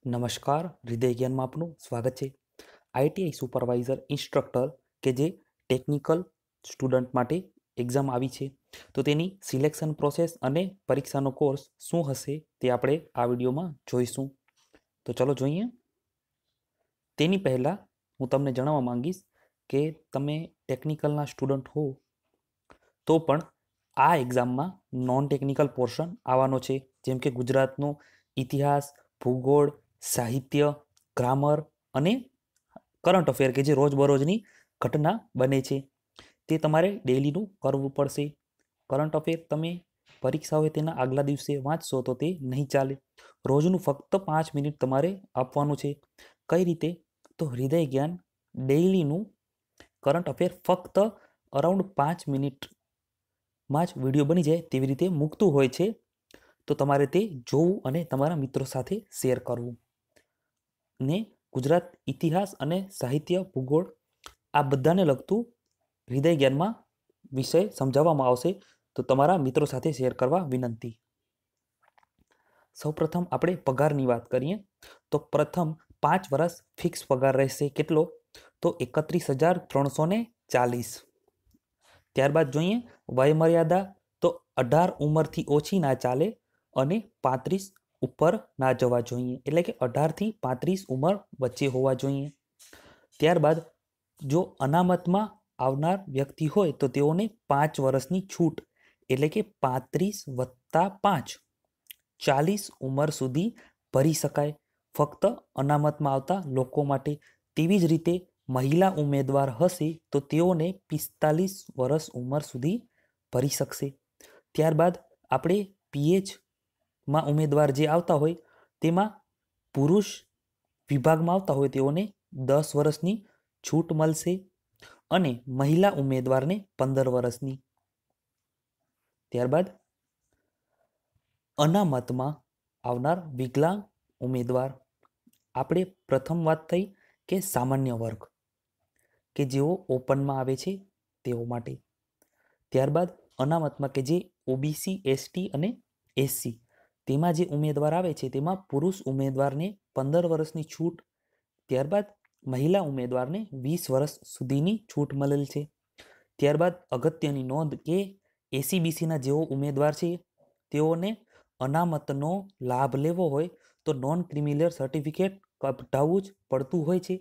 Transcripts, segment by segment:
નમસ્કાર, હૃદય જ્ઞાનમાં આપનું સ્વાગત છે. આઈટીઆઈ સુપરવાઇઝર ઇન્સ્ટ્રક્ટર કે જે ટેકનિકલ સ્ટુડન્ટ માટે એક્ઝામ આવી છે, તો તેની સિલેક્શન પ્રોસેસ અને પરીક્ષાનો કોર્સ શું હશે તે આપણે આ વિડીયોમાં જોઈશું. તો ચલો જોઈએ. તેની પહેલાં હું તમને જણાવવા માંગીશ કે તમે ટેકનિકલના સ્ટુડન્ટ હો તો પણ આ એક્ઝામમાં નોન ટેકનિકલ પોર્શન આવવાનો છે, જેમ કે ગુજરાતનો ઇતિહાસ, ભૂગોળ, સાહિત્ય, ગ્રામર અને કરંટ અફેર કે જે રોજબરોજની ઘટના બને છે તે તમારે ડેઈલીનું કરવું પડશે. કરંટ અફેર તમે પરીક્ષા હોય તેના આગલા દિવસે વાંચશો તો તે નહીં ચાલે. રોજનું ફક્ત 5 મિનિટ તમારે આપવાનું છે. કઈ રીતે? તો હૃદય જ્ઞાન ડેઈલીનું કરંટ અફેર ફક્ત અરાઉન્ડ 5 મિનિટમાં જ વિડીયો બની જાય તેવી રીતે મૂકતું હોય છે. તો તમારે તે જોવું અને તમારા મિત્રો સાથે શેર કરવું. ને ગુજરાત ઇતિહાસ અને સાહિત્ય, ભૂગોળ આ બધાને લગતું હૃદય જ્ઞાનમાં વિષય સમજાવવામાં આવશે, તો તમારા મિત્રો સાથે શેર કરવા વિનંતી. સૌપ્રથમ આપણે પગારની વાત કરીએ તો પ્રથમ 5 વર્ષ ફિક્સ પગાર રહેશે. કેટલો? તો 31,340. ત્યારબાદ જોઈએ વયમર્યાદા, તો 18 ઉંમરથી ઓછી ના ચાલે અને 35 ઉપર ના જવા જોઈએ, એટલે કે 18થી 35 ઉંમર વચ્ચે હોવા જોઈએ. ત્યારબાદ જો અનામતમાં આવનાર વ્યક્તિ હોય તો તેઓને 5 વર્ષની છૂટ, એટલે કે 35 વત્તા 5 40 ઉંમર સુધી ભરી શકાય, ફક્ત અનામતમાં આવતા લોકો માટે. તેવી જ રીતે મહિલા ઉમેદવાર હશે તો તેઓને 45 વર્ષ ઉંમર સુધી ભરી શકશે. ત્યારબાદ આપણે પીએચમાં ઉમેદવાર જે આવતા હોય તેમાં પુરુષ વિભાગમાં આવતા હોય તેઓને 10 વર્ષની છૂટ મળશે અને મહિલા ઉમેદવારને 15 વર્ષની. ત્યારબાદ અનામતમાં આવનાર વિકલાંગ ઉમેદવાર, આપણે પ્રથમ વાત થઈ કે સામાન્ય વર્ગ કે જેઓ ઓપનમાં આવે છે તેઓ માટે. ત્યારબાદ અનામતમાં કે જે ઓબીસી, એસટી અને એસસી તેમાં જે ઉમેદવાર આવે છે તેમાં પુરુષ ઉમેદવારને 15 વર્ષની છૂટ, ત્યારબાદ મહિલા ઉમેદવારને 20 વર્ષ સુધીની છૂટ મળેલ છે. ત્યારબાદ અગત્યની નોંધ કે એસીબીસીના જેઓ ઉમેદવાર છે તેઓને અનામતનો લાભ લેવો હોય તો નોન ક્રિમિનલ સર્ટિફિકેટ કઢાવવું જ પડતું હોય છે.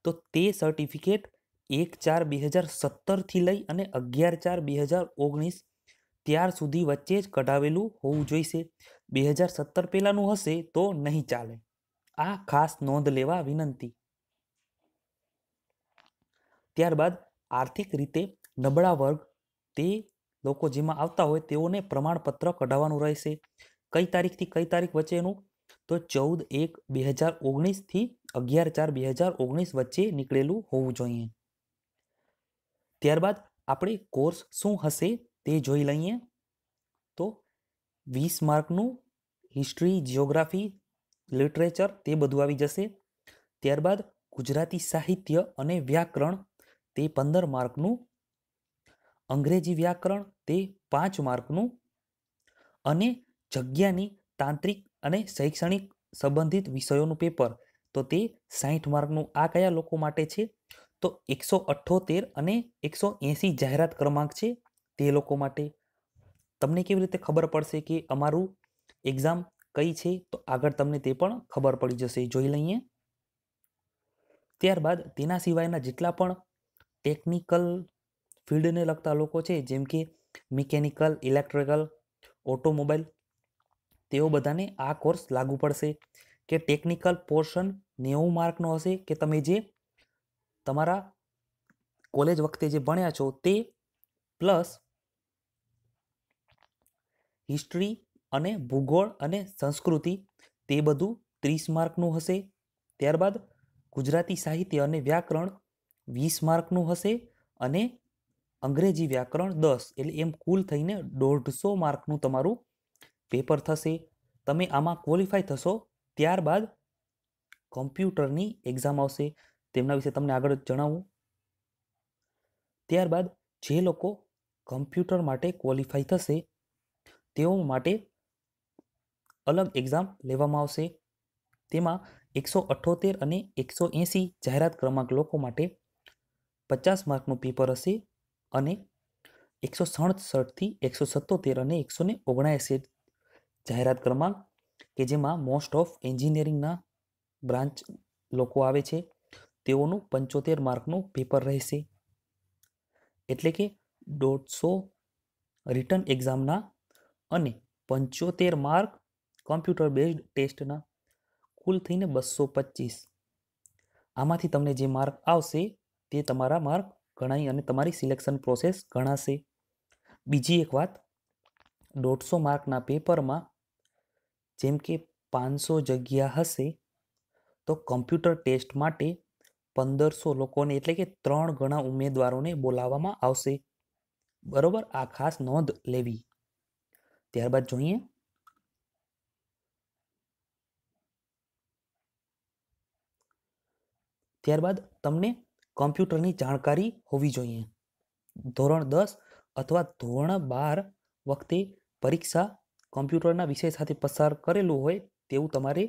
તો તે સર્ટિફિકેટ 1/4/2017થી લઈ અને 11/4/2019 ત્યાર સુધી વચ્ચે જ કઢાવેલું હોવું જોઈશે. 2017 પહેલાંનું હશે તો નહીં ચાલે. આ ખાસ નોંધ લેવા વિનંતી. ત્યારબાદ આર્થિક રીતે નબળા વર્ગ, તે લોકો જેમાં આવતા હોય તેઓને પ્રમાણપત્ર કઢાવવાનું રહેશે. કઈ તારીખથી કઈ તારીખ વચ્ચેનું? તો 14/1/2019 થી 11/4/2019 વચ્ચે નીકળેલું હોવું જોઈએ. ત્યારબાદ આપણે કોર્સ શું હશે તે જોઈ લઈએ. તો 20 માર્કનું હિસ્ટ્રી, જિયોગ્રાફી, લિટરેચર તે બધું આવી જશે. ત્યારબાદ ગુજરાતી સાહિત્ય અને વ્યાકરણ તે 15 માર્કનું, અંગ્રેજી વ્યાકરણ તે 5 માર્કનું અને જગ્યાની તાંત્રિક અને શૈક્ષણિક સંબંધિત વિષયોનું પેપર તો તે 60 માર્કનું. આ કયા લોકો માટે છે? તો 178 અને 180 જાહેરાત ક્રમાંક છે તે લોકો માટે. તમને કેવી રીતે ખબર પડશે કે અમારું એક્ઝામ કઈ છે? તો આગળ તમને તે પણ ખબર પડી જશે, જોઈ લઈએ. ત્યારબાદ તેના સિવાયના જેટલા પણ ટેકનિકલ ફિલ્ડને લગતા લોકો છે, જેમ કે મિકેનિકલ, ઇલેક્ટ્રિકલ, ઓટોમોબાઈલ, તેઓ બધાને આ કોર્સ લાગુ પડશે. કે ટેકનિકલ પોર્શન 90 માર્કનો હશે કે તમે જે તમારા કોલેજ વખતે જે ભણ્યા છો તે પ્લસ હિસ્ટ્રી અને ભૂગોળ અને સંસ્કૃતિ તે બધું 30 માર્કનું હશે. ત્યારબાદ ગુજરાતી સાહિત્ય અને વ્યાકરણ 20 માર્કનું હશે અને અંગ્રેજી વ્યાકરણ 10, એટલે એમ કુલ થઈને 150 માર્કનું તમારું પેપર થશે. તમે આમાં ક્વોલિફાય થશો ત્યારબાદ કમ્પ્યુટરની એક્ઝામ આવશે, તેમના વિશે તમને આગળ જણાવું. ત્યારબાદ જે લોકો કમ્પ્યુટર માટે ક્વોલિફાય થશે તેઓ માટે અલગ એક્ઝામ લેવામાં આવશે. તેમાં 178 અને 180 જાહેરાત ક્રમાંક લોકો માટે 50 માર્કનું પેપર હશે અને 167થી 177 અને 179 જાહેરાત ક્રમાંક કે જેમાં મોસ્ટ ઓફ એન્જિનિયરિંગના બ્રાન્ચ લોકો આવે છે તેઓનું 75 માર્કનું પેપર રહેશે. એટલે કે 150 રિટન એક્ઝામના અને 75 માર્ક કમ્પ્યુટર બેઝડ ટેસ્ટના, કુલ થઈને 225. આમાંથી તમને જે માર્ક આવશે તે તમારા માર્ક ગણાય અને તમારી સિલેક્શન પ્રોસેસ ગણાશે. બીજી એક વાત, 150 માર્કના પેપરમાં જેમ કે 500 જગ્યા હશે તો કમ્પ્યુટર ટેસ્ટ માટે 1500 લોકોને એટલે કે 3 ગણા ઉમેદવારોને બોલાવવામાં આવશે. બરોબર, આ ખાસ નોંધ લેવી. ત્યારબાદ જોઈએ તમને કમ્પ્યુટરની જાણકારી હોવી જોઈએ. ધોરણ 10 અથવા ધોરણ 12 વખતે પરીક્ષા કમ્પ્યુટરના વિષય સાથે પસાર કરેલું હોય તેવું તમારે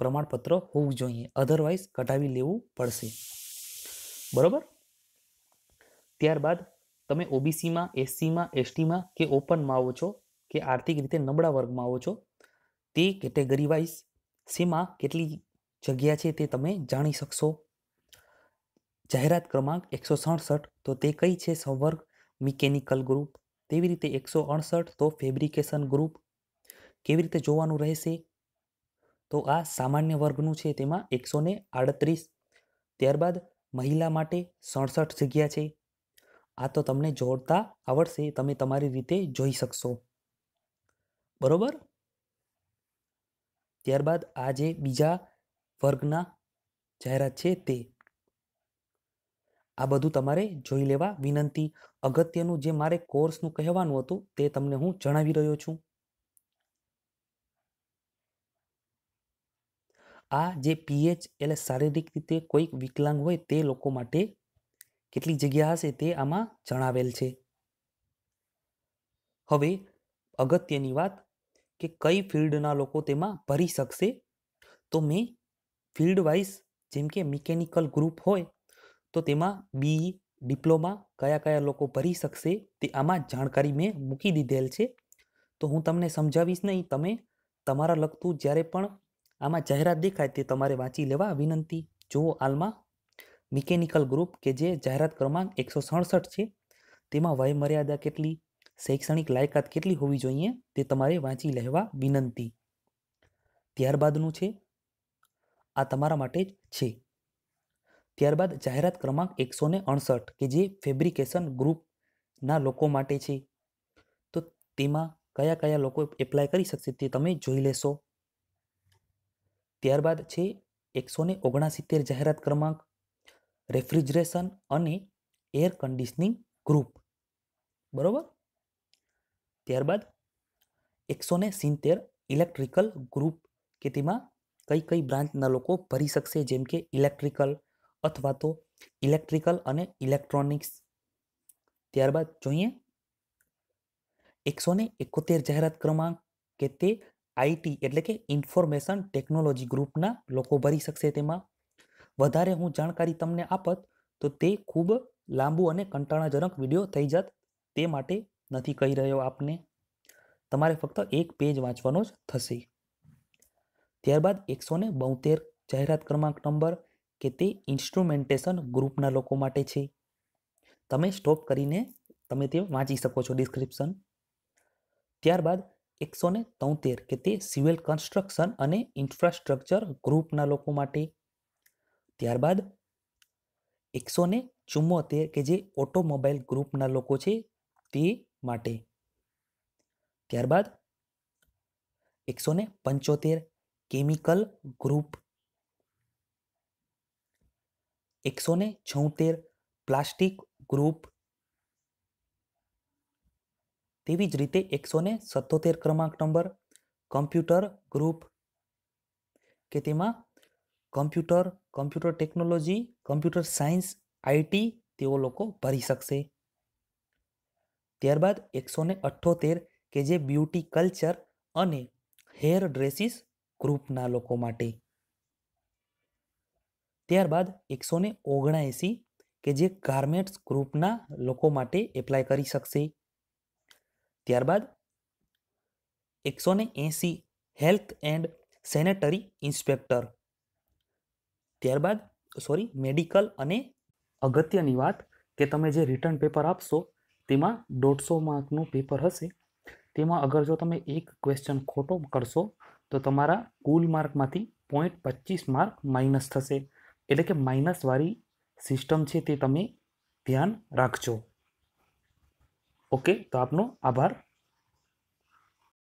પ્રમાણપત્ર હોવું જોઈએ, અધરવાઇઝ કઢાવી લેવું પડશે. બરોબર. ત્યારબાદ તમે ઓબીસીમાં, એસસીમાં, એસટીમાં કે ઓપનમાં આવો છો કે આર્થિક રીતે નબળા વર્ગમાં આવો છો તે કેટેગરી વાઇઝ શેમાં કેટલી જગ્યા છે તે તમે જાણી શકશો. જાહેરાત ક્રમાંક 167 તો તે કઈ છે? સંવર્ગ મિકેનિકલ ગ્રુપ. તેવી રીતે 168 તો ફેબ્રિકેશન ગ્રુપ. કેવી રીતે જોવાનું રહેશે? તો આ સામાન્ય વર્ગનું છે, તેમાં 138. ત્યારબાદ મહિલા માટે 67 જગ્યા છે. આ તો તમને જોડતા આવડશે, તમે તમારી રીતે જોઈ શકશો. બરોબર. ત્યારબાદ આ જે બીજા વર્ગના જાહેરાત છે તે આ બધું તમારે જોઈ લેવા વિનંતી. અગત્યનું જે મારે કોર્સનું કહેવાનું હતું તે તમને હું જણાવી રહ્યો છું. આ જે પીએચ એટલે શારીરિક રીતે કોઈક વિકલાંગ હોય તે લોકો માટે કેટલી જગ્યા હશે તે આમાં જણાવેલ છે. હવે અગત્યની વાત કે કઈ ફિલ્ડના લોકો તેમાં ભરી શકશે. તો મેં ફિલ્ડ વાઇઝ જેમ કે મિકેનિકલ ગ્રુપ હોય તો તેમાં બી ડિપ્લોમા કયા લોકો ભરી શકશે તે આમાં જાણકારી મેં મૂકી દીધેલ છે. તો હું તમને સમજાવીશ નહીં, તમે તમારા લગતું જ્યારે પણ આમાં જાહેરાત દેખાય તે તમારે વાંચી લેવા વિનંતી. જુઓ, હાલમાં મિકેનિકલ ગ્રુપ કે જે જાહેરાત ક્રમાંક 167 છે તેમાં વય મર્યાદા કેટલી, શૈક્ષણિક લાયકાત કેટલી હોવી જોઈએ તે તમારે વાંચી લેવા વિનંતી. ત્યારબાદનું છે આ તમારા માટે જ છે. ત્યારબાદ જાહેરાત ક્રમાંક 168 કે જે ફેબ્રિકેશન ગ્રુપના લોકો માટે છે. તો તેમાં કયા લોકો એપ્લાય કરી શકશે તે તમે જોઈ લેશો. ત્યારબાદ છે 169 જાહેરાત ક્રમાંક રેફ્રિજરેશન અને એર કન્ડિશનિંગ ગ્રુપ. બરોબર. ત્યારબાદ 170 ઇલેક્ટ્રિકલ ગ્રુપ કે તેમાં કઈ બ્રાન્ચના લોકો ભરી શકશે, જેમ કે ઇલેક્ટ્રિકલ અથવા તો ઇલેક્ટ્રિકલ અને ઇલેક્ટ્રોનિક્સ. ત્યારબાદ જોઈએ 171 જાહેરાત ક્રમાંક કે તે આઈટી એટલે કે ઇન્ફોર્મેશન ટેકનોલોજી ગ્રુપના લોકો ભરી શકશે. તેમાં વધારે હું જાણકારી તમને આપત તો તે ખૂબ લાંબુ અને કંટાળાજનક વિડીયો થઈ જાત, તે માટે નથી કહી રહ્યો આપને. તમારે ફક્ત એક પેજ વાંચવાનો જ થશે. ત્યારબાદ 172 જાહેરાત ક્રમાંક નંબર કે તે ઇન્સ્ટ્રુમેન્ટેશન ગ્રુપના લોકો માટે છે. તમે સ્ટોપ કરીને તમે તે વાંચી શકો છો ડિસ્ક્રિપ્શન. ત્યારબાદ 173 કે તે સિવિલ કન્સ્ટ્રક્શન અને ઇન્ફ્રાસ્ટ્રક્ચર ગ્રુપના લોકો માટે. ત્યારબાદ 174 કે જે ઓટોમોબાઈલ ગ્રુપના લોકો છે તે માટે. ત્યારબાદ 175 કેમિકલ ગ્રુપ. 176 plastic group. તેવી જ રીતે 177 ક્રમાંક નંબર કમ્પ્યુટર ગ્રુપ કે તેમાં computer technology, computer science, IT તેઓ લોકો ભરી શકશે. ત્યારબાદ 178 કે જે બ્યુટી કલ્ચર અને હેર ડ્રેસીસ ગ્રુપના લોકો માટે. ત્યારબાદ 179 કે જે ગાર્મેન્ટ્સ ગ્રુપના લોકો માટે એપ્લાય કરી શકશે. ત્યારબાદ 180 હેલ્થ એન્ડ સેનેટરી ઇન્સ્પેક્ટર. ત્યારબાદ મેડિકલ. અને અગત્યની વાત કે તમે જે રિટર્ન પેપર આપશો તેમાં 150 માર્કનું પેપર હશે. તેમાં અગર જો તમે એક ક્વેશ્ચન ખોટો કરશો તો તમારા કુલ માર્કમાંથી 0.25 માર્ક માઇનસ થશે. એટલે કે માઇનસવાળી સિસ્ટમ છે તે તમે ધ્યાન રાખજો. ઓકે, તો આપનો આભાર.